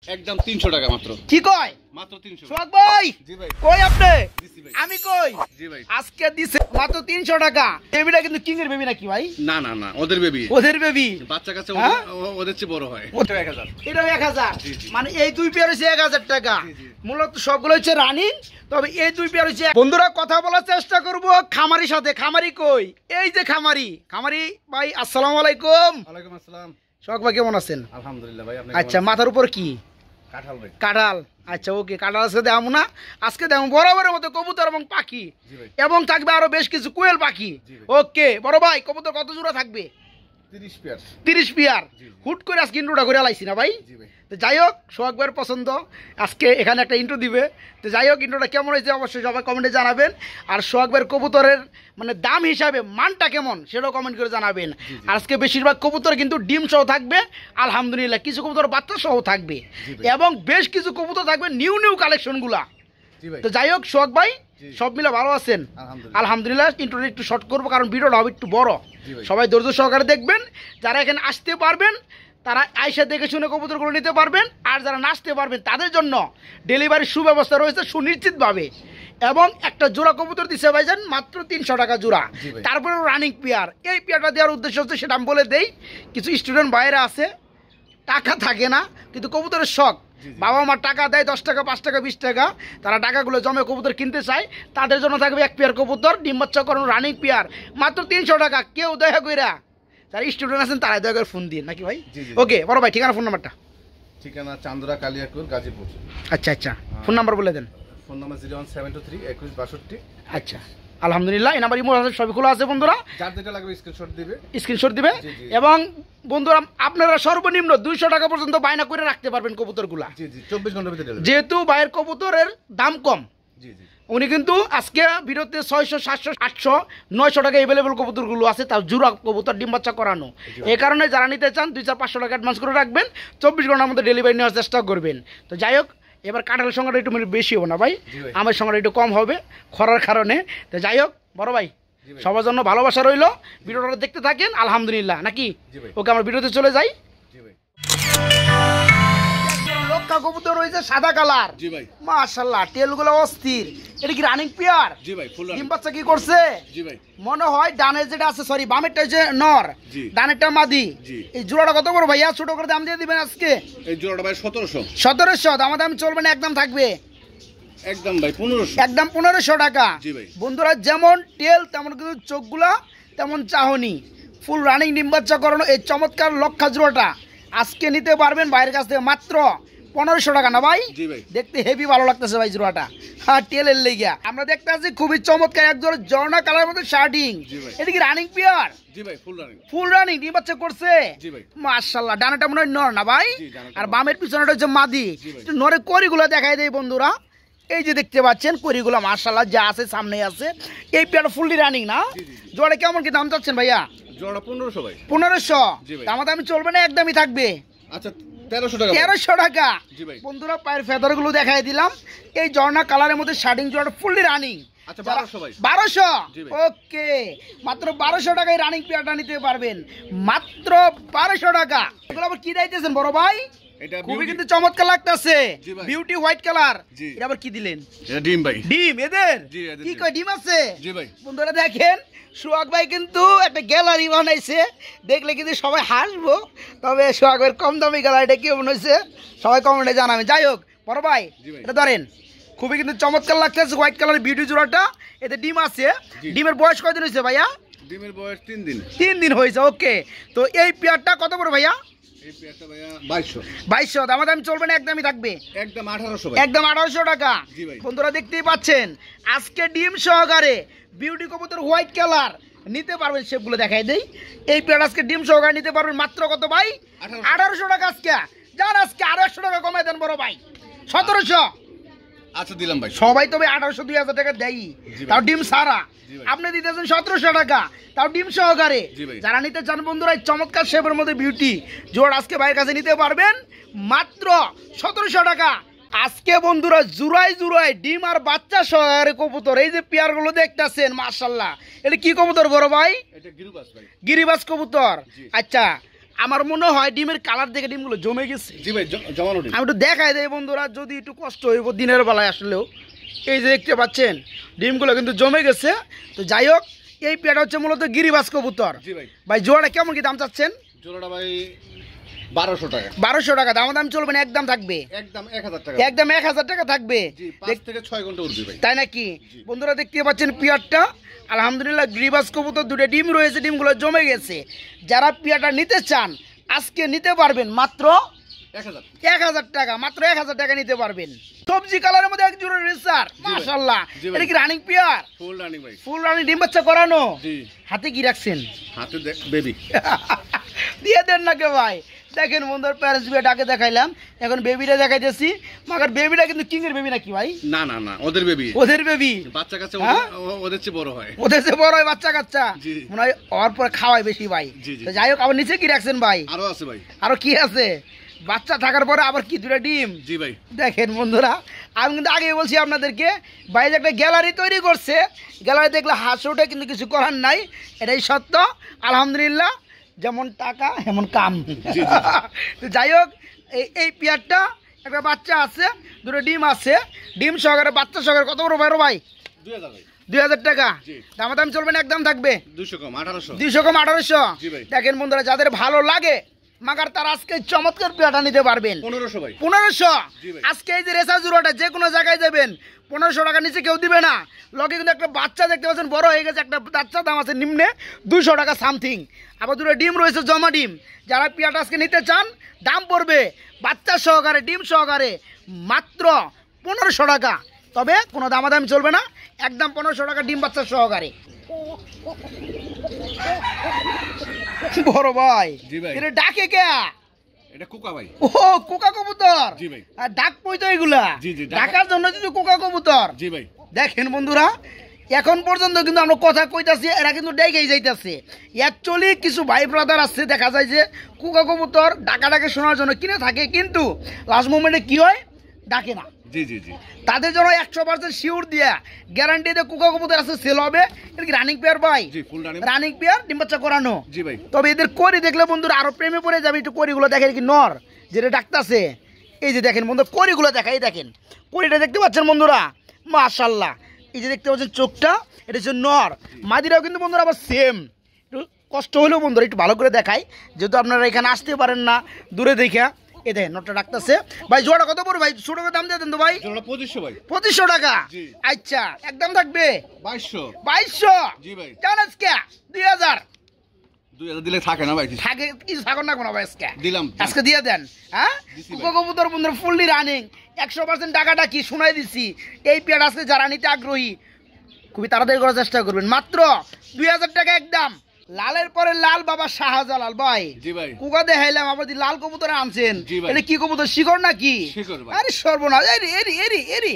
একদম 300 টাকা মাত্র। কি কয়? মাত্র 300। সোহাগ ভাই, জি ভাই। কই আপনি? দিছি ভাই। আমি কই? জি ভাই। আজকে দিছে মাত্র 300 টাকা। বেবিটা কিন্তু কিং এর বেবি নাকি ভাই? না না না, ওদের বেবি। ওদের বেবি। বাচ্চা কাছে হ্যাঁ? ওদের চেয়ে বড় হয়। ওটা 1000। এটা 1000। জি, জি। মানে এই দুই পেয়ার হচ্ছে 1000 টাকা। জি, জি। মূলত সবগুলো হচ্ছে রানিং, তবে এই দুই পেয়ার হচ্ছে। বন্ধুরা কথা বলার চেষ্টা করব খামারির সাথে। খামারি কই? এই যে খামারি। খামারি ভাই আসসালামু আলাইকুম। ওয়ালাইকুম আসসালাম। সোহাগ ভাই কেমন আছেন? আলহামদুলিল্লাহ ভাই, আপনি আচ্ছা, মাথার উপর কি? কাঁঠাল ভাই। কাঁঠাল। আচ্ছা ওকে, কাঁঠাল আজকে দেখাবো না। আজকে দেখাবো বরাবরের মতো কবুতর এবং পাখি, জি ভাই। এবং থাকবে আরো বেশ কিছু কোয়েল পাখি। জি ভাই। ওকে বড় ভাই, কবুতর কত জোড়া থাকবে? 30 পেয়ার। 30 পেয়ার। জি, জি। হুট করে আজকে ইন্ট্রোটা করে আলাইছি না ভাই। জি ভাই। তো যাই হোক, সোহাগ ভাইয়ের পছন্দ আজকে এখানে একটা ইন্ট্রো দিবে। তো যাই হোক, ইন্ট্রোটা কেমন হয়েছে অবশ্যই সবাই কমেন্টে জানাবেন। আর সোহাগ ভাইয়ের কবুতরের মানে দাম হিসাবে মানটা কেমন সেটাও কমেন্ট করে জানাবেন। আর আজকে বেশিরভাগ কবুতর কিন্তু ডিম সহ থাকবে আলহামদুলিল্লাহ, কিছু কবুতর বাচ্চা সহ থাকবে, জি ভাই। এবং বেশ কিছু কবুতর থাকবে নিউ নিউ কালেকশনগুলা। জি ভাই। তো যাই হোক সোহাগ ভাই, জি। সব মিলে ভালো আছেন? আলহামদুলিল্লাহ। আলহামদুলিল্লাহ। ইন্ট্রোটা একটু শর্ট করবো কারণ ভিডিওটা হবে একটু বড়। জি ভাই। সবাই ধৈর্য সহকারে দেখবেন। যারা এখানে আসতে পারবেন তারা আইসা দেখে শুনে কবুতরগুলো নিতে পারবেন, আর যারা না আসতে পারবেন তাদের জন্য ডেলিভারির সুব্যবস্থা রয়েছে সুনিশ্চিতভাবে। এবং একটা জোড়া কবুতর দিচ্ছে ভাইজান মাত্র 300 টাকা জোড়া। জি ভাই। তারপরে রানিং পেয়ার। এই পেয়ারটা দেওয়ার উদ্দেশ্য হচ্ছে, সেটা আমি বলে দেই, কিছু স্টুডেন্ট বাইরে আছে, টাকা থাকে না কিন্তু কবুতরের শখ। জি, জি। বাবা মা টাকা দেয় 10 টাকা 5 টাকা 20 টাকা, তারা টাকাগুলো জমে কবুতর কিনতে চায়। তাদের জন্য থাকবে এক পেয়ার কবুতর ডিম বাচ্চা করানো রানিং পেয়ার মাত্র 300 টাকা। কেউ দয়া কইরা, যারা স্টুডেন্ট আছেন তারা দয়া করে ফোন দিন নাকি ভাই? জি, জি। ওকে বড় ভাই, ঠিকানা ফোন নাম্বারটা। ঠিকানা চান্দরা কালিয়াকুর, গাজীপুর। আচ্ছা আচ্ছা, ফোন নাম্বার বলে দেন। Phone number 01723 2162। আচ্ছা আলহামদুলিল্লাহ, এই নাম্বার ইমো সবই খোলা আছে বন্ধুরা, যার যেটা লাগবে স্ক্রিনশট দিবে। স্ক্রিনশট দিবে। জি, জি। এবং বন্ধুরা আপনারা সর্বনিম্ন 200 টাকা পর্যন্ত বায়না করে রাখতে পারবেন কবুতরগুলা, জি জি, 24 ঘন্টার ভিতরে ডেলিভারি। যেহেতু ভাইয়ের কবুতরের দাম কম। জি জি। উনি কিন্তু আজকে বিরতে 600 700 800 900 টাকা এভেলেবল কবুতরগুলো আছে, তার জোড়া কবুতর ডিম বাচ্চা করানো। এই কারণে যারা নিতে চান 200-500 টাকা অ্যাডভান্স করে রাখবেন, 24 ঘন্টার মধ্যে ডেলিভারি নেওয়ার চেষ্টা করবেন। তো যাই হোক, এবার কাঁঠালের সংখ্যাটা একটু বেশি হবে না ভাই, জি ভাই। আমার সংখ্যাটা একটু কম হবে খরার কারণে। তো যাই হোক বড় ভাই, জি ভাই। সবার জন্য ভালোবাসা রইলো, ভিডিওটা দেখতে থাকেন আলহামদুলিল্লাহ নাকি? জি ভাই। ওকে, আমরা ভিডিওতে চলে যাই। জি ভাই। লক্ষা কবুতর রয়েছে সাদা কালার। জি ভাই। মাশাআল্লাহ, টেলগুলো অস্থির। এটা কি রানিং পেয়ার? জি ভাই, ফুল ডিম বাচ্চা কি করছে? জি ভাই। মনে হয় ডানের যেটা আছে, সরি বামেরটা যে নর, জি। ডানেরটা মাদি। জি। এই জোড়াটা কত বড় ভাইয়া? ছোট করে দাম দিয়ে দিবেন আজকে। এই জোড়াটা ভাই 1700। 1700 দাম দাম চলবে না, একদম থাকবে একদম ভাই 1500। একদম 1500 টাকা। জি ভাই। বন্ধুরা যেমন টেল তেমন কিন্তু চোখগুলা তেমন চাহনি, ফুল রানিং ডিম বাচ্চা করানো এই চমৎকার লক্ষা জোড়াটা আজকে নিতে পারবেন বাইরের কাছ থেকে মাত্র 1500 টাকা না ভাই? জি ভাই। দেখতে হেভি ভালো লাগতেছে ভাই জোড়াটা। হ্যাঁ, টেলের লেগিয়া আমরা দেখতে আছি খুবই চমৎকার এক জোড়া ঝর্ণা কালার মধ্যে শার্টিং। জি ভাই। এটা কি রানিং পেয়ার? জি ভাই, ফুল রানিং। ফুল রানিং ডিম বাচ্চা করছে। জি ভাই। মাশাআল্লাহ, ডানাটা মনে হয় নর না ভাই? জি, ডানাটা আর নর। বামের পিছনেটা হচ্ছে মাদি। জি ভাই। একটু নরে করিগুলো দেখাই দেই বন্ধুরা, এই যে দেখতে পাচ্ছেন করিগুলো মাশাআল্লাহ যা আছে সামনে আছে। এই পেয়ারটা ফুললি রানিং না? জি, জি, জি। জোড়া কেমন কি দাম চাচ্ছেন ভাইয়া? জোড়া 1500 ভাই। 1500। জি ভাই। দামাদামি চলবে না, একদমই থাকবে আচ্ছা 1300 টাকা ভাই। 1300 টাকা। জি ভাই। বন্ধুরা পায়ের ফেদারগুলো দেখাই দিলাম। এই ঝর্ণা কালারের মধ্যে শার্টিং জোড়া ফুললি রানিং। আচ্ছা 1200 ভাই। 1200। জি ভাই। ওকে, মাত্র 1200 টাকায় রানিং পেয়ারটা নিতে পারবেন, মাত্র 1200 টাকা। এগুলো আবার কি দিতেছেন বড় ভাই? এটা খুবই beauty। কিন্তু চমৎকার লাগতেছে, জি ভাই। Beauty white colour. জি। এটা আবার কি দিলেন? এটা ডিম ভাই। ডিম এদের? জি, এদের কি ডিম। কয় ডিম আছে? জি ভাই। বন্ধুরা দেখেন, সোহাগ ভাই কিন্তু একটা গ্যালারি বানাইছে, দেখলে কিন্তু সবাই হাসবো। তবে সোহাগ ভাইয়ের কম দামি গ্যালারিটা কি মনে হয়েছে সবাই কমেন্টে জানাবেন। যাই হোক বড় ভাই, জি ভাই। এটা ধরেন, খুবই কিন্তু চমৎকার লাগতেছে হোয়াইট কালারের বিউটি জোড়াটা। এতে ডিম আছে। জি। ডিমের বয়স কয়দিন হয়েছে ভাইয়া? ডিমের বয়স 3 দিন। 3 দিন হয়েছে। ওকে, তো এই পেয়ারটা কত করে ভাইয়া? এই পেয়ারটা ভাইয়া 2200। 2200। দামাদামি চলবে না, একদমই থাকবে একদম 1800 ভাই। একদম 1800 টাকা। জি ভাই। বন্ধুরা দেখতেই পাচ্ছেন আজকে ডিম সহকারে বিউটি কবুতর হোয়াইট কালার নিতে পারবেন। শেপগুলো দেখাই দেই। এই পেয়ার আজকে ডিম সহকারে নিতে পারবেন মাত্র কত ভাই? 1800 টাকা। আজকে যান, আজকে আরো 100 টাকা কমাই দেন বড় ভাই, 1700। আচ্ছা দিলাম ভাই। সবাই তবে 1800 2000 টাকা দেয়, জি ভাই। তাও ডিম সারা। জি ভাই। আপনি দিতেছেন 1700 টাকা, তাও ডিম সহকারে। জি ভাই। যারা নিতে চান বন্ধুরা এই চমৎকার শেপের মধ্যে বিউটি জোড় আজকে ভাইয়ের কাছে নিতে পারবেন মাত্র 1700 টাকা। আজকে বন্ধুরা জুরাই জুরাই ডিম আর বাচ্চা সহকারে কবুতর, এই যে পেয়ারগুলো দেখতেছেন মাশাআল্লাহ, এটা কি কবুতর বড় ভাই? এটা গিরিবাস ভাই। গিরিবাস কবুতর। জি। আচ্ছা, আমার মনে হয় ডিমের কালার দেখে ডিমগুলো জমে গেছে। জি ভাই জমানো ডিম। আমি একটু দেখাই দেয় বন্ধুরা, যদি একটু কষ্ট হইব দিনের বেলায় আসলেও। এই যে দেখতে পাচ্ছেন ডিমগুলো কিন্তু জমে গেছে। তো যাই হোক, এই পেয়ারটা হচ্ছে মূলত গিরিবাজ কবুতর। জি ভাই। ভাই জোড়াটা কেমন কি দাম চাচ্ছেন? জোড়াটা ভাই 1200 টাকা। 1200 টাকা দাম চলবে না, একদম থাকবে, একদম 1000 টাকা। একদম 1000 টাকা থাকবে। জি 5 থেকে 6 ঘন্টা উঠবে ভাই। তাই নাকি? বন্ধুরা দেখতে পাচ্ছেন পেয়ারটা আলহামদুলিল্লাহ গিরিবাজ কবুতর, দুটো ডিম রয়েছে, ডিমগুলো জমে গেছে। যারা পেয়ারটা নিতে চান আজকে নিতে পারবেন মাত্র 1000 টাকা, মাত্র 1000 টাকা নিতে পারবেন। সবজি কালারের মধ্যে এক জোড়া রেসার, মাশাআল্লাহ। এটা কি রানিং পেয়ার? ফুল রানিং ভাই। ফুল রানিং, ডিম বাচ্চা করানো। জি। হাতে কি রাখছেন? হাতে বেবি। দিয়ে দেন না কে ভাই। দেখেন বন্ধুর প্যারেন্টস বিয়েটাকে দেখাইলাম, এখন বেবিটা দেখাইতেছি। মাগার বেবিটা কিন্তু কিং এর বেবি নাকি ভাই? না না না, ওদের বেবি। ওদের বেবি, বাচ্চা কাচ্চা ওদের চেয়ে বড় হয়। ওদের চেয়ে বড় হয় বাচ্চা কাচ্চা। জি। মনে হয় ওর পরে খাওয়ায় বেশি ভাই। জি, জি। তো যাই হোক, আবার নিচে কি রাখছেন ভাই? আরো আছে ভাই। আরো কি আছে? বাচ্চা থাকার পরে আবার কি দুটো ডিম? জি ভাই। দেখেন বন্ধুরা, আমি কিন্তু আগেই বলছি আপনাদেরকে, ভাই যে একটা গ্যালারি তৈরি করছে, গ্যালারি দেখলে হাসি ওঠে, কিন্তু কিছু করার নাই, এটাই সত্য। আলহামদুলিল্লাহ, যেমন টাকা এমন কাম। তো যাই হোক, এই পেয়ারটা একটা বাচ্চা আছে, দুটো ডিম আছে, ডিম সহকারে বাচ্চা সহকারে কত বড় ভাই? ভাই 2000 ভাই। 2000 টাকা। জি। দাম চলবে না, একদম থাকবে 200 কম 1800। 200 কম 1800। জি ভাই। দেখেন বন্ধুরা, যাদের ভালো লাগে মাগার তার আজকে চমৎকার পেয়ারটা নিতে পারবেন 1500 ভাই। 1500। জি ভাই। আজকে এই যে রেসা জোড়াটা যে কোনো জায়গায় যাবেন 1500 টাকা নিচে কেউ দিবে না। লগে কিন্তু একটা বাচ্চা দেখতে পাচ্ছেন, বড় হয়ে গেছে একটা বাচ্চা, দাম আছে নিম্নে 200 টাকা সামথিং। আবার দুটো ডিম রয়েছে, জমা ডিম। যারা পেয়ারটা আজকে নিতে চান দাম পড়বে বাচ্চা সহকারে ডিম সহকারে মাত্র 1500 টাকা। তবে কোনো দামাদামি চলবে না, একদম 1500 টাকা ডিম বাচ্চা সহকারে। বড় ভাই। জি ভাই। এটা ডাকে কে? এটা কোকা ভাই। ও কোকা কবুতর। জি ভাই। আর ডাক পইতো এগুলা। জি, জি, ডাকার জন্য কিন্তু কোকা কবুতর। জি ভাই। দেখেন বন্ধুরা, এখন পর্যন্ত কিন্তু আমরা কথা কইতাছি, এরা কিন্তু ডেকেই যাইতাছে। অ্যাকচুয়ালি কিছু ভাই ব্রাদার আছে, দেখা যায় যে কোকা কবুতর ডাকে শোনার জন্য কিনে থাকে, কিন্তু লাস্ট মোমেন্টে কি হয়, ডাকে না। জি জি জি। তাদের জন্য 100% শিওর দিয়া গ্যারান্টি দিয়ে কোকা কবুতর আছে, সেল হবে। এটা কি রানিং পেয়ার ভাই? জি ফুল রানিং। রানিং পেয়ার, ডিম বাচ্চা করানো। জি ভাই। তবে এদের করি দেখলে বন্ধুরা আরো প্রেমে পড়ে যাবে। একটু করিগুলো দেখেন, কি নর যেটা ডাকতেছে। এই যে দেখেন বন্ধু, করিগুলো দেখাই, দেখেন করিটা দেখতে পাচ্ছেন বন্ধুরা, মাশাআল্লাহ। এই যে দেখতে পাচ্ছেন চোখটা, এটা হচ্ছে নর। মাদিরাও কিন্তু বন্ধুরা আবার সেম। একটু কষ্ট হলেও বন্ধুরা একটু ভালো করে দেখাই, যেহেতু আপনারা এখানে আসতে পারেন না, দূরে দেখা। এই দেখেন নটটা ডাকতেছে। ভাই জোড়া কত পড়বে ভাই? ছোট করে দাম দিয়ে দেন তো ভাই। জোড়া 2500 ভাই। 2500 টাকা। জি। আচ্ছা, একদম থাকবে 2200। 2200। জি ভাই। জানাস কে 2000 2000 দিলে থাকে না ভাই। থাকে কিছু থাকুন না কোনো ভাই, আজকে দিলাম। আজকে দিয়ে দেন। হ্যাঁ, দিছি কুকা কবুতর বন্ধুরা ফুললি রানিং, 100% টাকাটা কি শোনাই দিছি। এই পেয়ার আজকে যারা নিতে আগ্রহী খুবই তাড়াতাড়ি করার চেষ্টা করবেন, মাত্র 2000 টাকা একদম। লালের পরে লাল বাবা শাহজালাল ভাই। জি ভাই। কুকা দেখাইলাম, আবার লাল কবুতর আনছেন। জি ভাই। এটা কি কবুতর, শিকড় নাকি? শিকড় ভাই। আরে সর্বনাশ, এরি এরি এরি এরি,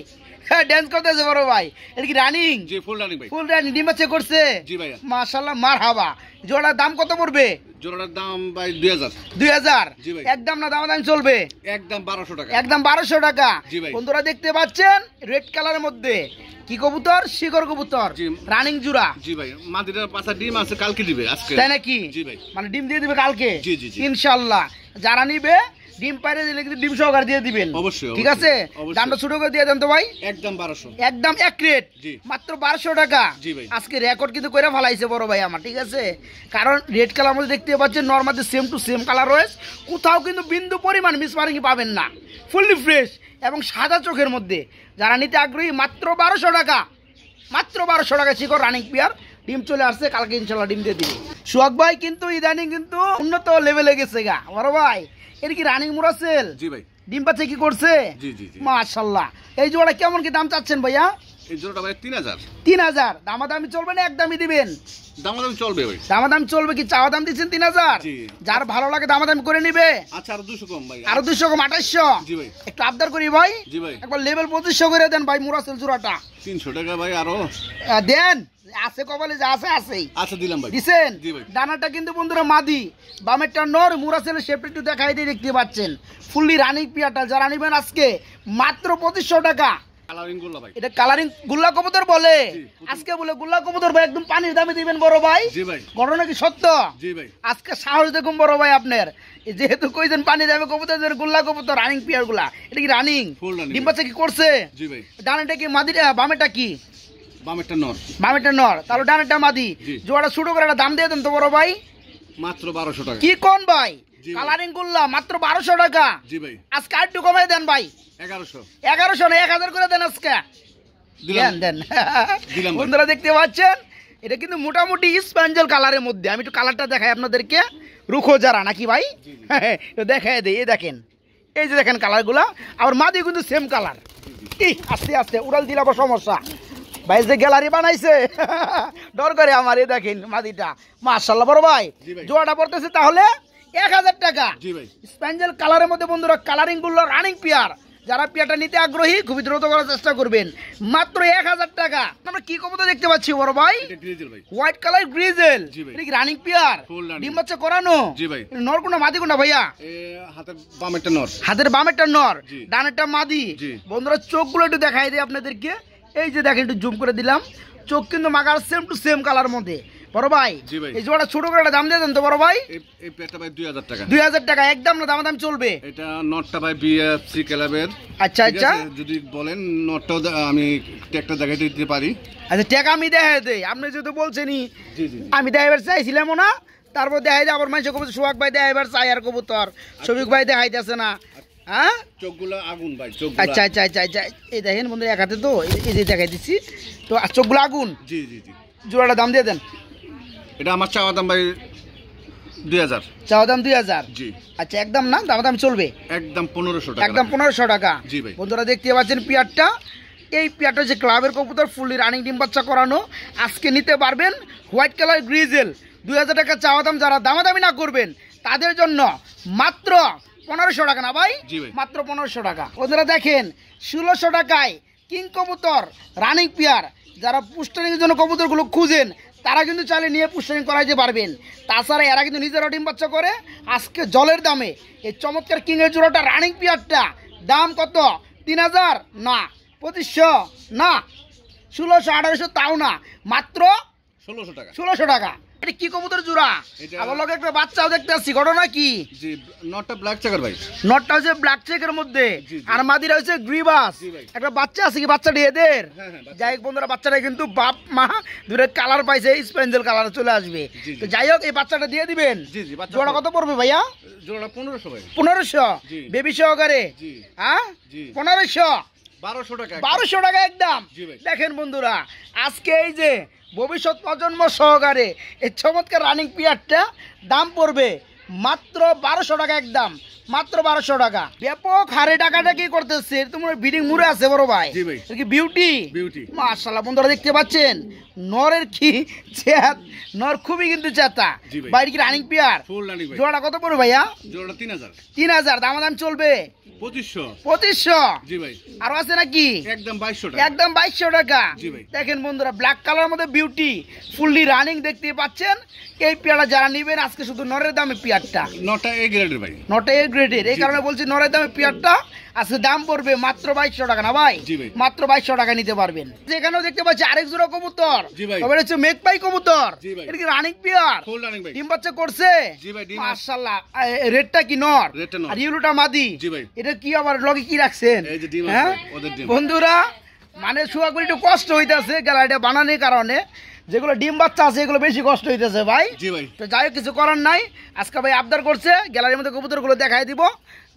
হ্যাঁ ড্যান্স করতেছে বড় ভাই। এটা কি রানিং? জি ফুল রানিং ভাই। ফুল রানিং, ডিম বাচ্চা করছে। জি ভাইয়া। মাশাআল্লাহ, মারহাবা। জোড়ার দাম কত পড়বে? জোড়াটার দাম ভাই 2000। 2000। জি ভাই। একদম না, দাম চলবে একদম 1200 টাকা। একদম 1200 টাকা। জি ভাই। বন্ধুরা দেখতে পাচ্ছেন রেড কালারের মধ্যে কি কবুতর, শিকড় কবুতর, জি। রানিং জুরা। জি ভাই। মাদিরার পাঁচটা ডিম আছে, কালকে দিবে আজকে। তাই নাকি? জি ভাই। মানে ডিম দিয়ে দিবে কালকে। জি, জি, জি। ইনশাআল্লাহ। যারা নিবে ডিম পাইরে দিলে কিন্তু ডিম সহকারে দিয়ে দিবেন। অবশ্যই, ঠিক আছে? অবশ্যই। দামটা ছোট করে দিয়ে দেন তো ভাই। একদম 1200। একদম এক রেট, জি। মাত্র 1200 টাকা। জি ভাই। আজকে রেকর্ড কিন্তু কইরা ফেলাইছে বড় ভাই আমার, ঠিক আছে? কারণ রেড কালার মধ্যে দেখতে পাচ্ছেন, normally same to same colour রয়েছে, কোথাও কিন্তু বিন্দু পরিমাণ মিসমার্কিং পাবেন না, ফুললি ফ্রেশ এবং সাদা চোখের মধ্যে। যারা নিতে আগ্রহী মাত্র 1200 টাকা, মাত্র 1200 টাকা শিকড় রানিং পেয়ার। ডিম চলে আসছে, কালকে ইনশাল্লাহ ডিম দিয়ে দিবে। সোহাগ ভাই কিন্তু ইদানিং কিন্তু উন্নত লেভেলে গেছে গা বড় ভাই। এটা কি রানিং মুরাসেল? জি ভাই। ডিম পাচ্ছে কি করছে? জি জি জি। মাশাআল্লাহ। এই জোড়া কেমন কি দাম চাচ্ছেন ভাইয়া? এই জোড়াটা ভাই 3000। 3000। দামাদামি চলবে না, একদমই দিবেন? দামাদামি চলবে ভাই। দামাদামি চলবে কি? চাওয়া দাম দিচ্ছেন 3000। জি। যার ভালো লাগে দামাদামি করে নিবে। আচ্ছা আরো 200 কম ভাই। আরো 200 কম 2800। জি ভাই। একটু আবদার করি ভাই। জি ভাই। একবার লেভেল 2500 করে দেন ভাই মুরাসেল জোড়াটা। 300 টাকা ভাই আরো। দেন, আছে কপালে যা আছে আছেই। আচ্ছা দিলাম ভাই। দিছেন? জি ভাই। দানাটা কিন্তু বন্ধুরা মাদি, বামেরটা নর। মুরাসেলের শেপটা একটু দেখাই দিয়ে দেখতে পাচ্ছেন, ফুললি রানিং পিয়াটা। যারা নিবেন আজকে মাত্র 2500 টাকা, কালারিং গুলা ভাই। এটা কালারিং গুল্লা কবুতর বলে। জি, আজকে বলে গুল্লা কবুতর ভাই একদম পানির দামে দিবেন বড় ভাই। জি ভাই। ঘটনা কি সত্য? জি ভাই। আজকে সাহস দেখুন বড় ভাই আপনার। এই যেহেতু কইছেন পানি দামে কবুতর গুল্লা কবুতর রানিং পিয়ার গুলা, এটা কি রানিং? Full running. ডিম বাচ্চা কি করছে? জি ভাই। ডানেটা কি মাদিটা, বামেটা কি? বামেরটা নর। বামেটা নর, তাহলে ডানেটা মাদি। জি। জোড়াটা ছোট করে একটা দাম দিয়ে দেন তো বড় ভাই। মাত্র 1200 টাকা। কি কোন ভাই? জি ভাই। কালারিং গুল্লা মাত্র 1200 টাকা। জি ভাই। আজকে আর একটু কমাই দেন ভাই। 1100 1100 না 1000 করে দেন আজকে। দিলাম। দেন দিলাম ভাই। বন্ধুরা দেখতে পাচ্ছেন এটা কিন্তু মোটামুটি স্পেঞ্জেল কালারের মধ্যে। আমি একটু কালারটা দেখাই আপনাদেরকে। রুখো যারা নাকি ভাই, দেখাই দেই। এই দেখেন, এই যে দেখেন কালারগুলা। আর মাদি কিন্তু সেম কালার। আস্তে আস্তে উড়াল দিলে আবার সমস্যা। ভাই যে গ্যালারি বানাইছে ডর করে আমার। এই দেখেন মাদিটা, মাশাআল্লাহ বড় ভাই। জি ভাই। জোড়াটা পড়তেছে তাহলে 1000 টাকা। জি ভাই। স্পেঞ্জেল কালারের মধ্যে বন্ধুরা কালারিং গুলো রানিং পেয়ার। যারা পেয়ারটা নিতে আগ্রহী খুবই দ্রুত করার চেষ্টা করবেন। মাত্র 1000 টাকা। আমরা কি কবুতর দেখতে পাচ্ছি বড় ভাই? এটা গ্রিজেল ভাই। White colour grizzle. জি ভাই। এটা কি রানিং পেয়ার? Full running. ডিম বাচ্চা করানো? জি ভাই। নর কোনটা মাদি কোনটা ভাইয়া? এ হাতের বামেরটা নর। হাতের বামেরটা নর, জি। ডানেরটা মাদি। জি। বন্ধুরা চোখগুলো একটু দেখাই দিই আপনাদেরকে। এই যে দেখেন, একটু জুম করে দিলাম। চোখ কিন্তু মাগার সেম টু সেম কালার মধ্যে বড় ভাই। জি ভাই। এই জোড়া ছোট করে একটা দাম দিয়ে দেন তো বড় ভাই। এই পেটটা ভাই 2000 টাকা। 2000 টাকা একদম না, দাম চলবে। এটা নটটা ভাই বিএফসি ক্লাবের। আচ্ছা ঠিক আচ্ছা আছে? যদি বলেন নটটাও আমি একটা দেখাইতে দিতে পারি। আচ্ছা টাকা আমি দেখাই দেই। আপনি যেহেতু বলছেনই, জি জি। আমি দেখাইবার চাইছিলামও না। তারপর দেখাই দেয় আবার মানুষ কবুতর। সোহাগ ভাই দেখাইবার চাই আর কবুতর, শফিক ভাই দেখাইতেছে না। হ্যাঁ চোখগুলো আগুন ভাই, চোখগুলো। আচ্ছা আচ্ছা আচ্ছা আচ্ছা। এই দেখেন বন্ধু এক হাতে তো এই যে দেখাই দিচ্ছি তো। আর চোখগুলো আগুন। জি জি জি। জোড়াটা দাম দিয়ে দেন। এটা আমার চাওয়া দাম ভাই 2000। চাওয়া দাম 2000। জি। আচ্ছা একদম না, দাম চলবে একদম 1500 টাকা। একদম 1500 টাকা। জি ভাই। বন্ধুরা দেখতে পাচ্ছেন পিয়ারটা। এই পিয়ারটা যে ক্লাবের কবুতর ফুললি রানিং ডিম বাচ্চা করানো। আজকে নিতে পারবেন হোয়াইট কালার গ্রিজেল। 2000 টাকা চাওয়া দাম। যারা দামাদামি না করবেন তাদের জন্য মাত্র 1500 টাকা না ভাই? জি ভাই। মাত্র 1500 টাকা। বন্ধুরা দেখেন 1600 টাকায় কিং কবুতর রানিং পিয়ার। যারা পুস্টারিংয়ের জন্য কবুতরগুলো খুঁজেন তারা কিন্তু চাইলে নিয়ে পুস্টারিং করাইতে পারবেন। তাছাড়া এরা কিন্তু নিজেরা ডিম বাচ্চা করে। আজকে জলের দামে এই চমৎকার কিংয়ের জোড়াটা রানিং পিয়ারটা দাম কত? 3000 না, 2500 না, 1600 1800 তাও না, মাত্র 1600 টাকা। 1600 টাকা। এটা কি কবুতর জোড়া? এটা- আমার লগে একটা বাচ্চাও দেখতে আসছি। ঘটনা কি? জি, নটটা ব্ল্যাক চেকার ভাই। নটটা হচ্ছে ব্ল্যাক চেকের মধ্যে, জি, জি। আর মাদিরা হচ্ছে গ্রিবাস। জি ভাই। একটা বাচ্চা আছে কি? বাচ্চাটা এদের? হ্যাঁ, বাচ্চা। যাই হোক বন্ধুরা, বাচ্চাটা কিন্তু বাপ মা দূরে কালার পাইছে, স্পেঞ্জেল কালার চলে আসবে। জি, জি। তো যাই হোক এই বাচ্চাটা দিয়ে দিবেন। জি, জি, বাচ্চা জোড়া কত পড়বে ভাইয়া? জোড়াটা 1500 ভাই। 1500 জি। বেবি সহকারে? জি। হ্যাঁ জি। 1500 1200 টাকা। 1200 টাকা একদম। জি ভাই। দেখেন বন্ধুরা, আজকে এই যে ভবিষ্যৎ প্রজন্ম সহকারে এই চমৎকার রানিং পিয়ারটা দাম পড়বে মাত্র 1200 টাকা একদম। মাত্র 1200 টাকা। ব্যাপক হারে টাকাটা কি করতেছে? তোমার বিডিং মুড়ে আছে বড় ভাই। জি ভাই। এটা কি বিউটি? বিউটি। মাশাআল্লাহ বন্ধুরা দেখতে পাচ্ছেন নরের কি চেত। নর খুবই কিন্তু চেতা। জি ভাই। বাইরে কি রানিং পিয়ার? ফুল রানিং ভাই। জোড়াটা কত পড়বে ভাইয়া? জোড়াটা 3000। 3000 দাম চলবে 2500। 2500। জি ভাই। আরো আছে নাকি? একদম 2200 টাকা। একদম 2200 টাকা। জি ভাই। দেখেন বন্ধুরা ব্ল্যাক কালার মধ্যে বিউটি ফুললি রানিং দেখতে পাচ্ছেন। এই পেয়ারটা যারা নেবেন আজকে শুধু নরের দামে পেয়ারটা। নটটা এ গ্রেডের ভাই। নটে এ গ্রেডের, এই কারণে বলছি নরের দামে পেয়ারটা আজকে দাম পড়বে মাত্র 2200 টাকা না ভাই? জি ভাই। মাত্র 2200 টাকা নিতে পারবেন। যেখানেও দেখতে পাচ্ছি আরেক জোড়া কবুতর। জি ভাই। তবে এটা হচ্ছে মেঘপাই কবুতর। জি ভাই। এটা কি রানিং পেয়ার? ফুল রানিং ভাই। ডিম বাচ্চা করছে? জি ভাই, ডিম। মাশাআল্লাহ। রেডটা কি নর? রেডটা নর। আর ইউলোটা মাদি? জি ভাই। এটা কি আবার লগে কি রাখছেন? এই যে ডিম আছে, হ্যাঁ? ওদের ডিম। বন্ধুরা মানে সোহাগ একটু কষ্ট হইতাছে গ্যালারিটা বানানোর কারণে। যেগুলো ডিম বাচ্চা আছে এগুলো বেশি কষ্ট হইতেছে ভাই। জি ভাই। তো যাই হোক কিছু করার নাই। আজকে ভাই আবদার করছে গ্যালারির মধ্যে কবুতরগুলো দেখাই দিব।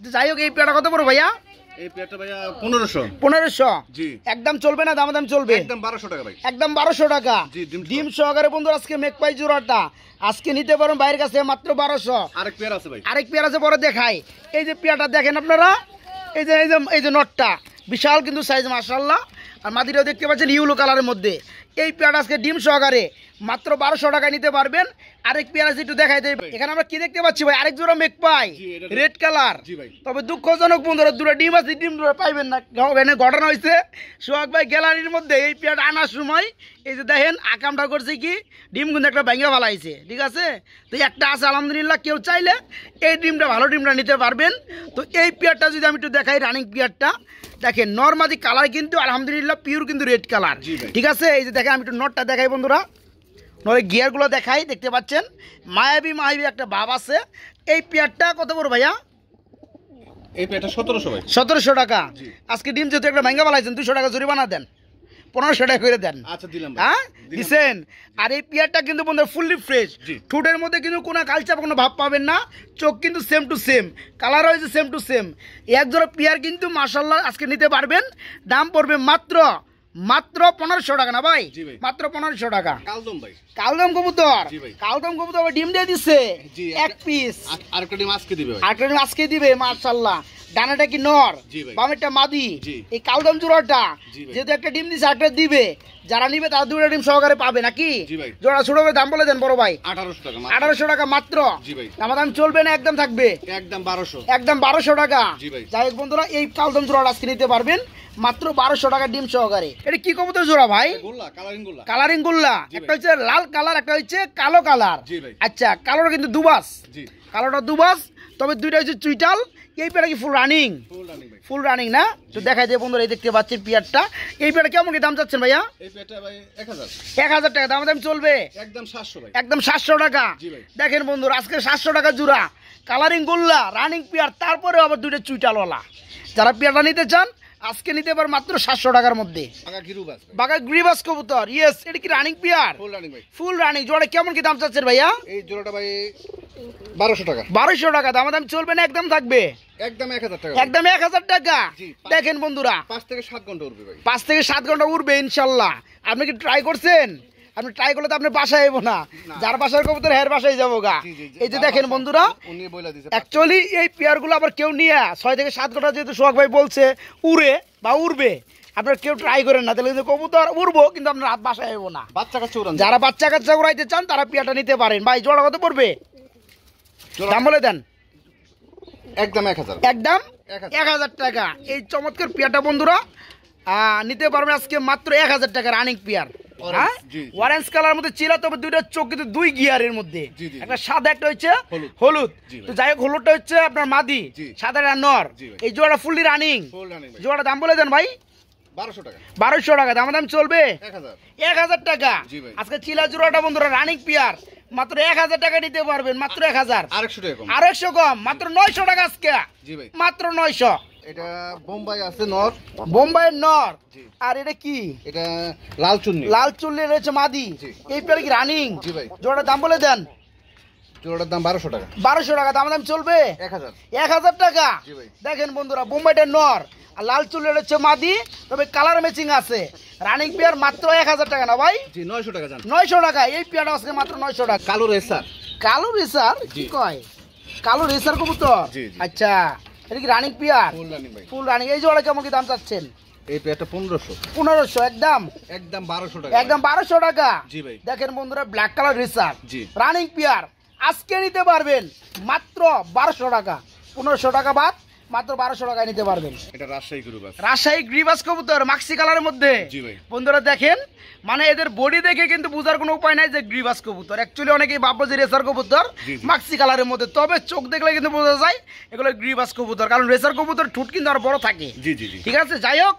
তো যাই হোক এই পেয়ারটা কত পড়ো ভাইয়া? এই পেয়ারটা ভাইয়া 1500। 1500। জি। একদম চলবে না, দাম চলবে? একদম 1200 টাকা ভাই। একদম 1200 টাকা। জি, ডিম সহ। ডিম সহকারে বন্ধু আজকে মেঘপাই জোড়াটা আজকে নিতে পারেন বাইরের কাছে মাত্র 1200। আরেক পেয়ার আছে ভাই। আরেক পেয়ার আছে, বড় দেখাই। এই যে পেয়ারটা দেখেন আপনারা, এই যে নটটা বিশাল কিন্তু সাইজ মাশাআল্লাহ। আর মাদিটাও দেখতে পাচ্ছেন ইউলো কালারের মধ্যে। এই পেয়ারটা আজকে ডিম সহকারে মাত্র 1200 টাকায় নিতে পারবেন। আরেক পেয়ার আছে একটু দেখাই দেয়। এখানে আমরা কি দেখতে পাচ্ছি ভাই? আরেক জোড়া মেক পাই রেড কালার। তবে দুঃখজনক বন্ধুরা দুটো ডিম আছে, ডিম পাইবেন না। এখানে ঘটনা হয়েছে সোহাগ ভাই গ্যালারির মধ্যে এই পেয়ারটা আনার সময় এই যে দেখেন আকামটা করছে কি ডিম কিন্তু একটা ভেঙে ফেলাইছে, ঠিক আছে? তো একটা আছে আলহামদুলিল্লাহ, কেউ চাইলে এই ডিমটা ভালো ডিমটা নিতে পারবেন। তো এই পেয়ারটা যদি আমি একটু দেখাই, রানিং পেয়ারটা দেখেন নর্মালি কালার কিন্তু আলহামদুলিল্লাহ পিওর কিন্তু রেড কালার, ঠিক আছে? এই যে দেখেন আমি একটু নটটা দেখাই বন্ধুরা, নরে গিয়ারগুলো দেখাই, দেখতে পাচ্ছেন মায়াবী একটা ভাব আছে। এই পেয়ারটা কত বড় ভাইয়া? এই পেয়ারটা 1700 ভাই। 1700 টাকা। আজকে ডিম যেহেতু একটা ভেঙে ফেলাইছেন 200 টাকা জরিমানা দেন, 1500 টাকা করে দেন। আচ্ছা দিলাম ভাই। হ্যাঁ দিছেন। আর এই পেয়ারটা কিন্তু বন্ধুরা ফুললি ফ্রেশ, ঠোঁটের মধ্যে কিন্তু কোনো কালচার কোনো ভাব পাবেন না, চোখ কিন্তু সেম টু সেম, কালার হয়েছে সেম টু সেম। এক জোড়া পেয়ার কিন্তু মাশাআল্লাহ আজকে নিতে পারবেন। দাম পড়বে মাত্র 1500 টাকা না ভাই? মাত্র 1500 টাকা। কালদম ভাই, কালদম কবুতর, কালদম কবুতর ডিম দিয়ে দিচ্ছে এক পিস। আরেকটা ডিম আজকে দিবে ভাই, আরেকটা ডিম আজকে দিবে মাশাআল্লাহ। ডানাটা কি নর, বামেরটা মাদি। এই কালদম জোড়াটা যেহেতু একটা ডিম দিছে আরেকটা দিবে, যারা নিবে তারা দুটো ডিম সহকারে পাবে নাকি? জোড়া ছোট করে দাম বলে দেন বড় ভাই। 1800 টাকা। 1800 টাকা মাত্র। দাম চলবে না, একদম থাকবে একদম 1200, একদম 1200 টাকা। যাই হোক বন্ধুরা এই কালদম জোড়া আজকে নিতে পারবেন মাত্র 1200 টাকা ডিম সহকারে। এটা কি কবুতর জোড়া ভাই? গোল্লা, কালারিং গোল্লা। কালারিং গোল্লা, একটা হচ্ছে লাল কালার, একটা হচ্ছে কালো কালার। আচ্ছা কালোটা কিন্তু দুবাস, কালোটা দুবাস, তবে দুইটা হচ্ছে চুইটাল। এই পেয়ারটা কি ফুল রানিং? ফুল রানিং না? তো দেখাই যায় বন্ধুরা, এই দেখতে পাচ্ছেন পেয়ারটা। এই পেয়ারটা কেমন কি দাম চাচ্ছেন ভাইয়া? এই পেয়ারটা ভাই 1000। 1000 টাকা দাম চলবে? একদম 700 ভাই। একদম 700 টাকা। দেখেন বন্ধুরা আজকে 700 টাকা জোড়া কালারিং গোল্লা রানিং পেয়ার, তারপরে আবার দুইটা চুইটালওয়ালা। যারা পেয়ারটা নিতে চান আজকে নিতে পার মাত্র 700 টাকার মধ্যে। বাঘা গ্রিবাস কবুতর, ইয়েস। এটা কি রানিং পেয়ার? ফুল রানিং ভাই। Full running. জোড়া কেমন কি দাম চাচ্ছেন ভাইয়া? এই জোড়াটা ভাই 1200 টাকা। 1200 টাকা। দাম চলবে না, একদম থাকবে একদম 1000 টাকা। একদম 1000 টাকা। দেখেন বন্ধুরা 5 থেকে 7 ঘন্টা উড়বে ভাই। 5 থেকে 7 ঘন্টা উড়বে ইনশাল্লাহ। আপনি কি ট্রাই করছেন? আপনি ট্রাই করলে তো আপনি বাসায় যাবো না, যার বাসার কবুতর হের বাসায় যাবো গা। এই যে দেখেন বন্ধুরা অ্যাকচুয়ালি এই পেয়ারগুলো আবার কেউ নিয়ে 6 থেকে 7 ঘন্টা যেহেতু সোহাগ ভাই বলছে উড়ে বা উড়বে, আপনার কেউ ট্রাই করেন না, তাহলে কিন্তু কবুতর উড়বো কিন্তু আপনার রাত বাসায় যাবো না। যারা বাচ্চা কাচ্চা উড়াইতে চান তারা পেয়ারটা নিতে পারেন। ভাই জোড়া কত পড়বে দাম বলে দেন? একদম 1000। একদম 1000 টাকা। এই চমৎকার পেয়ারটা বন্ধুরা নিতে পারবেন আজকে মাত্র 1000 টাকা রানিং পেয়ার। অরেঞ্জ কালার মধ্যে চিরা, তবে দুইটা চোখ কিন্তু 2 গিয়ারের মধ্যে, একটা সাদা একটা হচ্ছে হলুদ। তো যাই হোক হলুদটা হচ্ছে আপনার মাদি, সাদাটা নর। এই জোড়াটা ফুললি রানিং। জোড়াটা দাম বলে দেন ভাই? 1200 টাকা। 1200 টাকা। দাম চলবে 1000 টাকা। আজকে চিলা জোড়াটা বন্ধুরা রানিং পেয়ার মাত্র 1000 টাকা নিতে পারবেন, মাত্র 1000। 100 টাকা কম। 100 কম, মাত্র 900 টাকা আজকে। মাত্র 900। এটা বোম্বাই আছে নর, বোম্বাইয়ের নর। আর এটা কি? এটা লাল চুন্নি। লাল চুন্নি রয়েছে মাদি। এই পেয়ার কি রানিং? জোড়াটার দাম বলে দেন? জোড়াটার দাম 1200 টাকা। 1200 টাকা। দাম চলবে 1000 টাকা। দেখেন বন্ধুরা বোম্বাইটার নর আর লাল চুলের হচ্ছে মাদি, তবে কালার ম্যাচিং আছে। রানিং পেয়ার মাত্র 1000 টাকা না ভাই? 900 টাকা। 900 টাকা। এই পেয়ারটা আজকে মাত্র 900 টাকা। কালো রেসার। কালো রেসার কি কয়? কালো রেসার কবুতর। আচ্ছা এটা কি রানিং পেয়ার? ফুল রানিং ভাই। Full running. এই জোড়া কেমন কি দাম চাচ্ছেন? এই পেয়ারটা 1500। 1500 একদম 1200 টাকা। একদম 1200 টাকা। জি ভাই। দেখেন বন্ধুরা black colour racer running pair আজকে নিতে পারবেন মাত্র 1200 টাকা। 1500 টাকা বাদ মাত্র 1200 টাকায় নিতে পারবেন। এটা রাজশাহী গ্রিবাস। রাজশাহী গ্রিবাস কবুতর মাক্সি কালারের মধ্যে। বন্ধুরা দেখেন মানে এদের বডি দেখে কিন্তু বোঝার কোনো উপায় নাই যে গ্রিবাস কবুতর। অ্যাকচুয়ালি অনেকেই ভাববো যে রেসার কবুতর মাক্সি কালারের মধ্যে, তবে চোখ দেখলে কিন্তু বোঝা যায় এগুলো গ্রিবাস কবুতর, কারণ রেসার কবুতর ঠোঁট কিন্তু আর বড় থাকে। ঠিক আছে যাই হোক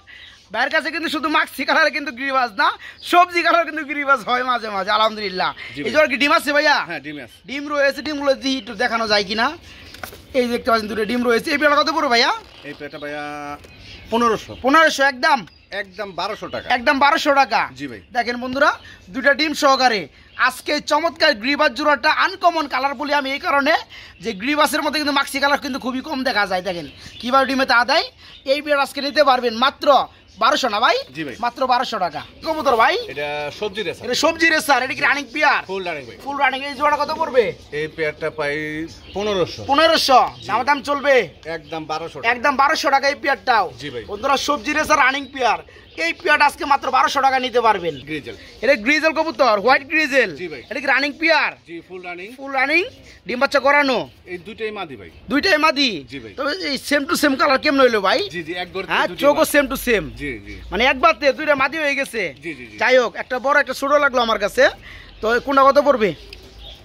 ভাইয়ের কাছে কিন্তু শুধু মাক্সি কালারে কিন্তু গ্রিবাস না, সবজি কালার কিন্তু গ্রিবাস হয় মাঝে মাঝে আলহামদুলিল্লাহ। এই জন্য কি ডিম আছে ভাইয়া? ডিম রয়েছে, ডিমগুলো দিয়ে একটু দেখানো যায় কিনা। এই দেখতে পাচ্ছেন দুটো ডিম রয়েছে। এই পেয়ারটা কত পড়বে ভাইয়া? এই পেয়ারটা ভাইয়া 1500। 1500 একদম 1200 টাকা। একদম 1200 টাকা। জি ভাই। দেখেন বন্ধুরা দুইটা ডিম সহকারে আজকে চমৎকার গ্রিবাস জোড়াটা আনকমন কালার বলি আমি এই কারণে যে গ্রিবাসের মধ্যে কিন্তু মাক্সি কালার কিন্তু খুবই কম দেখা যায়। দেখেন কিভাবে ডিমে তা দেয়। এই পেয়ার আজকে নিতে পারবেন মাত্র 1200 না ভাই? জি ভাই। মাত্র 1200 টাকা। কবুতর ভাই? এটা সবজি রেসার। এটা সবজি রেসার, এটা কি রানিং পেয়ার? ফুল রানিং ভাই। Full running. এই জোড়া কত পড়বে? এই পেয়ারটা পাই 1500। 1500 দাম চলবে? একদম 1200 টাকা। একদম 1200 টাকা এই পেয়ারটাও। জি ভাই। বন্ধুরা সবজি রেসার রানিং পেয়ার, এই পেয়ারটা আজকে মাত্র 1200 টাকা নিতে পারবেন। গ্রিজেল। এটা গ্রিজেল কবুতর, হোয়াইট গ্রিজেল। জি ভাই। এটা কি রানিং পেয়ার? জি ফুল রানিং। ফুল রানিং, ডিম বাচ্চা করানো। এই দুইটাই মাদি ভাই। দুইটাই মাদি। জি ভাই। তবে এই সেম টু সেম কালার কেমন হইলো ভাই? জি জি এক গড়ে হ্যাঁ, চোখও সেম টু সেম। জি জি। মানে একবারতে দুইটা মাদি হয়ে গেছে। জি জি জি। যাই হোক, একটা বড় একটা ছোট লাগলো আমার কাছে। তো কোনটা কত পড়বে?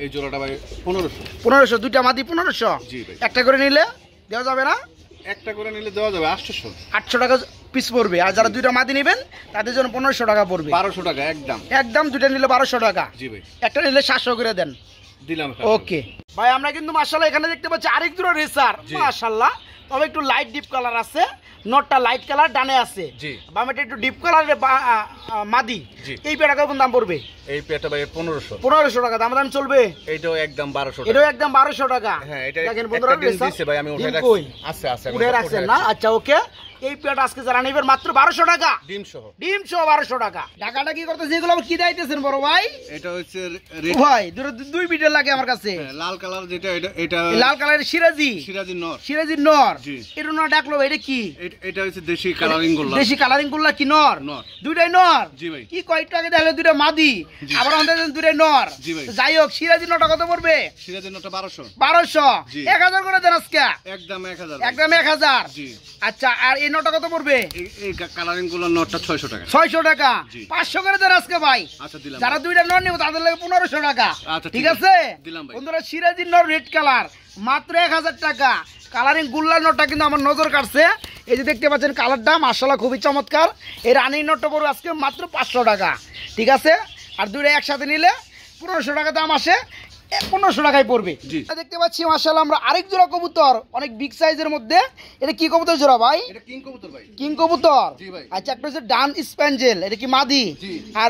এই জোড়াটা ভাই 1500। 1500, দুইটা মাদি 1500। জি ভাই। একটা করে নিলে দেওয়া যাবে না? একটা করে নিলে দেওয়া যাবে 800। 800 টাকা পিস পড়বে। আর যারা দুইটা মাদি নেবেন তাদের জন্য 1500 টাকা পড়বে। 1200 টাকা একদম। একদম দুইটা নিলে 1200 টাকা। জি ভাই। একটা নিলে 700 করে দেন। দিলাম। ওকে ভাই, আমরা কিন্তু মাশাআল্লাহ এখানে দেখতে পাচ্ছি আরেক জোড়া রেসার। জি। মাশাআল্লাহ, তবে একটু লাইট ডিপ কালার আছে। নটটা লাইট কালার, ডানে আছে। জি। বামেটা একটু ডিপ কালারের মাদি। জি। এই পেয়ারটা কেমন দাম পড়বে? এই পেয়ারটা ভাই 1500। 1500 টাকা দাম চলবে? এইটাও একদম 1200 টাকা। এটাও একদম 1200 টাকা। হ্যাঁ, এটা দেখেন বন্ধুরা, একটা ডিম দিছে ভাই, আমি উঠে ডিম রাখছি। কই? আছে আছে উঠে রাখছেন না? আচ্ছা ওকে। এই পেয়ারটা আজকে যারা নেবেন মাত্র 1200 টাকা। ডিম সহ। ডিম সহ 1200 টাকা। টাকাটা কি করতেছে? এগুলো আবার কি দাইতেছেন বড় ভাই? এটা হচ্ছে ভাই দুই বিটের লাগে আমার কাছে। লাল কালার যেটা, এটা এই লাল কালারের সিরাজি। সিরাজি নর। সিরাজি নর। জি। এটা না ডাকলো ভাই, এটা কি? এটা হচ্ছে দেশি কালারিং গোল্লা। দেশি কালারিং গুলা কি নর? নর। দুইটাই নর। জি ভাই। কি কয়টা আগে দেখলে দুইটা মাদি, জি। আবার আমাদের দুইটাই নর। জি ভাই। তো যাই হোক, সিরাজি নটা কত পড়বে? সিরাজি নরটা 1200। 1200। জি। 1000 করে দেন আজকে। একদম 1000। একদম 1000। জি। আচ্ছা, আর এই নটা কত পড়বে? এই কালারিং গোল্লার নরটা 600 টাকা। 600 টাকা। জি। 500 করে দেন আজকে ভাই। আচ্ছা দিলাম। যারা দুইটা নর নেব তাদের লাগে 1500 টাকা। আচ্ছা, ঠিক ঠিক আছে দিলাম ভাই। বন্ধুরা, সিরাজি নর রেড কালার মাত্র 1000 টাকা। কালারিং গুল্লার নটটা কিন্তু আমার নজর কাটছে। এই যে দেখতে পাচ্ছেন কালারটা মাশাআল্লাহ খুবই চমৎকার। এই রানিং নটটা পড়বে আজকে মাত্র 500 টাকা। ঠিক আছে, আর দুইটা একসাথে নিলে 1500 টাকা দাম আসে। 1500 টাকায় পড়বে। জি। দেখতে পাচ্ছি মাশাআল্লাহ আমরা আরেক জোড়া কবুতর, অনেক বিগ সাইজের মধ্যে। এটা কি কবুতর জোড়া ভাই? এটা কিং কবুতর ভাই। কিং কবুতর। জি ভাই। আচ্ছা, একটা হচ্ছে ডান স্প্যাঞ্জেল, এটা কি মাদি? জি। আর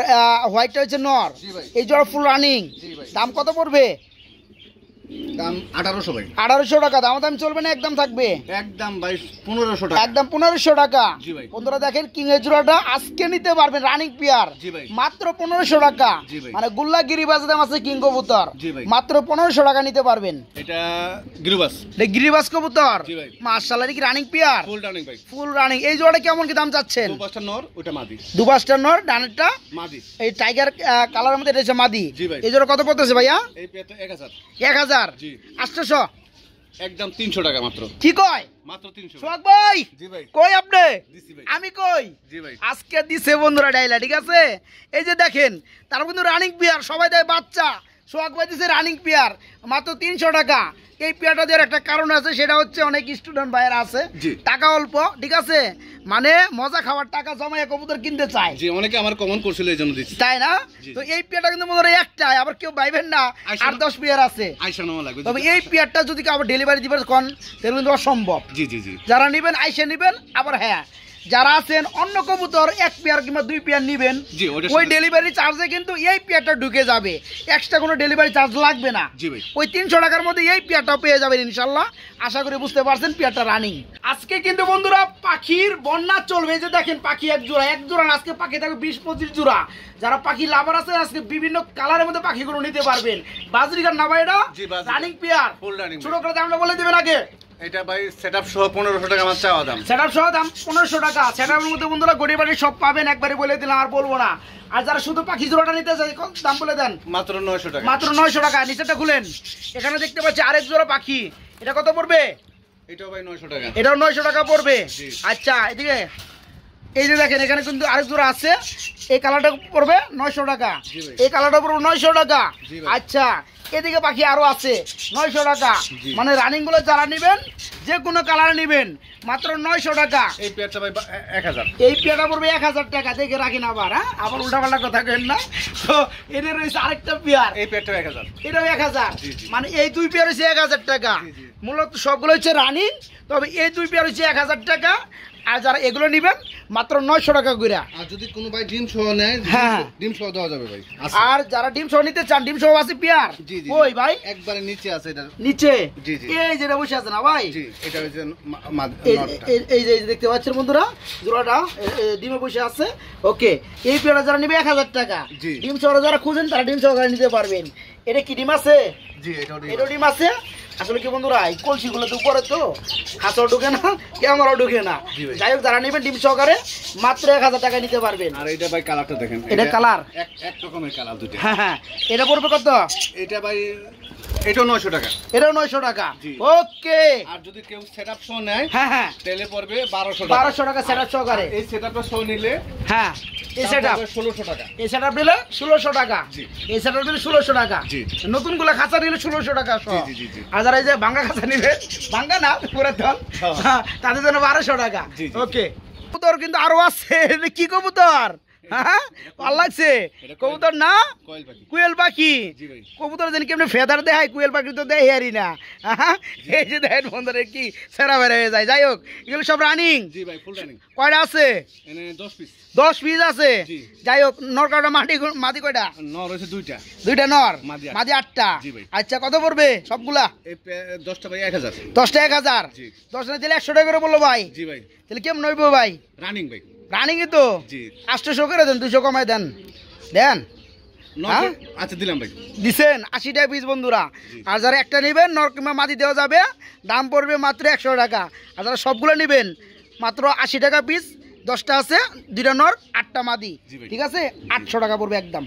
হোয়াইটটা হচ্ছে নর। জি ভাই। এই জোড়া ফুল রানিং। জি ভাই। দাম কত পড়বে? দাম 1800 ভাই। 1800 টাকা। দাম চলবে না, একদম থাকবে? একদম ভাই 1500 টাকা। একদম 1500 টাকা। জি ভাই। বন্ধুরা দেখেন, কিং এর জোড়াটা আজকে নিতে পারবেন রানিং পেয়ার। জি ভাই। মাত্র 1500 টাকা। জি ভাই। মানে গুল্লা গিরিবাজ দাম আছে কিং কবুতর। জি ভাই। মাত্র 1500 টাকা নিতে পারবেন। এটা গিরুবাস। এটা গিরিবাজ কবুতর। জি ভাই। মাশাআল্লাহ, এটা কি রানিং পেয়ার? ফুল রানিং ভাই। Full running. এই জোড়াটা কেমন কি দাম চাচ্ছেন? দুপাশটা নর, ওটা মাদি। দুপাশটা নর, ডানেরটা মাদি। এই টাইগার কালারের মধ্যে এটা হচ্ছে মাদি। জি ভাই। এই জোড়া কত পড়তেছে ভাইয়া? এই পেয়ারটা 1000। 1000। জি। 800। একদম 300 টাকা মাত্র। কি কয় মাত্র 300। সোহাগ ভাই? জি ভাই। কই আপনি? দিছি ভাই। আমি কই? জি ভাই। আজকে দিছে বন্ধুরা ডাইলা। ঠিক আছে, এই যে দেখেন, তার কিন্তু রানিং পেয়ার, সবাই দেয় বাচ্চা। সোহাগ ভাই দিছে রানিং পেয়ার মাত্র 300 টাকা। এই পেয়ারটা দেওয়ার একটা কারণ আছে, সেটা হচ্ছে অনেক স্টুডেন্ট ভাইয়েরা আছে, জি। টাকা অল্প। ঠিক আছে, মানে মজা খাওয়ার টাকা জমায় কবুতর কিনতে চায়, জি, অনেকে আমার কমেন্ট করছিল এই জন্য দিচ্ছি। তাই না? জি। তো এই পেয়ারটা কিন্তু বন্ধুরা একটাই, আবার কেউ ভাইবেন না আইসা- 8-10 পেয়ার আছে। আইসা নেওয়া লাগবে। তবে এই পেয়ারটা যদি আবার ডেলিভারি দিবেন কোন, তাহলে কিন্তু অসম্ভব। জি জি জি। যারা নেবেন আইসে নেবেন। আবার হ্যাঁ, যারা আছেন অন্য কবুতর 1 পেয়ার কিংবা 2 পেয়ার নেবেন, জি, ওটার ওই সাথে- ডেলিভারি চার্জে কিন্তু এই পেয়ারটা ঢুকে যাবে। এক্সট্রা কোনো ডেলিভারি চার্জ লাগবে না। জি ভাই। ওই 300 টাকার মধ্যে এই পেয়ারটাও পেয়ে যাবেন ইনশাল্লাহ। আশা করি বুঝতে পারছেন পেয়ারটা রানিং। আজকে কিন্তু বন্ধুরা পাখির বন্যা চলবে। এই যে দেখেন, পাখি এক জোড়া না, আজকে পাখি থাকবে 20-25 জোড়া। যারা পাখি লাভার আছে আজকে বিভিন্ন কালারের মধ্যে পাখিগুলো নিতে পারবেন। বাজরিকার না ভাই? এটা জি, বাজরিকা। Running pair. Full running. ছোট করে দামটা বলে দিবেন আগে। এটা ভাই সেটআপ সহ 1500 টাকা আমার চাওয়া দাম। সেটআপ সহ দাম 1500 টাকা। সেটআপের মধ্যে বন্ধুরা গড়ি বাড়ি সব পাবেন, একবারে বলে দিলাম, আর বলবো না। আর যারা শুধু পাখি জোড়াটা নিতে চাই, দাম বলে দেন। মাত্র 900 টাকা। মাত্র 900 টাকা। নিচেটা খুলেন, এখানে দেখতে পাচ্ছি আরেক জোড়া পাখি। এটা কত পড়বে? এটাও ভাই 900 টাকা। এটাও 900 টাকা পড়বে। জি। আচ্ছা, এদিকে এই যে দেখেন, এখানে কিন্তু আরেক জোড়া আছে। এই কালারটা পড়বে 900 টাকা। জি ভাই। এই কালারটা পড়বে 900 টাকা। জি ভাই। আচ্ছা, এদিকে পাখি আরো আছে 900 টাকা। জি। মানে রানিং গুলো যারা নেবেন, যে কোনো কালার নেবেন, মাত্র 900 টাকা। এই পেয়ারটা ভাই 1000। এই পেয়ারটা পড়বে 1000 টাকা। দেখে রাখেন আবার, হ্যাঁ, আবার উল্টাপাল্টা কথা কেন না। তো এদের রয়েছে আরেকটা পেয়ার, এই পেয়ারটা 1000। এটাও 1000। জি, জি। মানে এই দুই পেয়ার হচ্ছে 1000 টাকা। জি, জি। মূলত সবগুলো হচ্ছে রানিং, তবে এই দুই পেয়ার হচ্ছে 1000 টাকা। আর যারা এগুলো নেবেন মাত্র 900 টাকা করে। আর যদি কোনো ভাই ডিম সহ নেয়, হ্যাঁ। ডিম সহ দেওয়া যাবে ভাই। আর যারা ডিম সহ নিতে চান, ডিম সহ আছে পেয়ার। জি জি। ওই ভাই একবারে নিচে আছে এটা। নিচে জি জি। এই যেটা বসে আছে না ভাই, জি, এটা হচ্ছে এই যে দেখতে পাচ্ছেন বন্ধুরা, জোড়াটা ডিমে বসে আছে। ওকে, এই পেয়ারটা যারা নেবে 1000 টাকা। জি। ডিম সহ যারা খুঁজেন তারা ডিম সহকারে নিতে পারবেন। এটা কি ডিম আছে? জি, এটাও এটা ডিম আছে। আসলে কি বন্ধুরা, এই কলসিগুলো তো উপরে, তো খাঁচাও ঢুকে না, ক্যামেরাও ঢুকে না। জি ভাই। যাই হোক, যারা নেবেন ডিম সহকারে মাত্র 1000 টাকা নিতে পারবেন। আর এটা ভাই কালারটা দেখেন, এটা কালার এক রকমের কালার দুটো। হ্যাঁ হ্যাঁ। এটা পড়বে কত? এটা ভাই এটাও 900 টাকা। এটাও 900 টাকা। জি। ওকে। আর যদি কেউ সেটআপ সহ নেয়, হ্যাঁ হ্যাঁ, তাহলে পড়বে 1200 টাকা। 1200 টাকা সেটআপ সহকারে। এই সেটআপটা সহ নিলে হ্যাঁ, এই সেটআপ 1600 টাকা। এই সেটআপ নিলে 1600 টাকা। জি। এই সেটআপ নিলে 1600 টাকা। জি। নতুন গুলা খাঁচা নিলে 1600 টাকা সহ। জি, জি, জি। আর যারা এই যে ভাঙ্গা খাঁচা নিবে, ভাঙ্গা না পুরাতন, হ্যাঁ। তাদের জন্য 1200 টাকা। জি, জি। ওকে। কবুতর কিন্তু আরো আছে। এটা কি কবুতর? হ্যাঁ, ভালো লাগছে কবুতর না? কয়েল পাখি। কুয়েল পাখি। জি ভাই। কবুতর যেন কেমনি ফেদার দেয়, কুয়েল পাখি তো দেয় হারি না। হ্যাঁ, এই যে দেখেন বন্ধুরা কি সেরা বেড়ে হয়ে যায়। যাই হোক, এগুলো সব রানিং। জি ভাই, ফুল রানিং। কয়টা আছে? এনে 10 পিস। 10 পিস আছে। জি। যাই হোক, নর কয়টা, মাদি কয়টা? নর হইছে দুইটা। দুইটা নর, মাদি মাদি 8টা। জি ভাই। আচ্ছা, কত পড়বে সবগুলা? এই 10টা ভাই 1000। 10টা 1000। জি। 10 না দিলে 100 টাকা করে বললো ভাই। জি ভাই। তাহলে কেমন হইব ভাই? রানিং ভাই। রানিং তো জি। 800 করে দেন, 200 কমাই দেন। দেন। হ্যাঁ? আচ্ছা, দিলাম ভাই। দিছেন 80 টাকা পিস বন্ধুরা। জি। আর যারা একটা নেবেন, নর কিংবা মাদি দেওয়া যাবে, দাম পড়বে মাত্র 100 টাকা। আর যারা সবগুলো নেবেন মাত্র 80 টাকা পিস। 10টা আছে, 2টা নর, 8টা মাদি। জি ভাই। ঠিক আছে, 800 টাকা পড়বে একদম।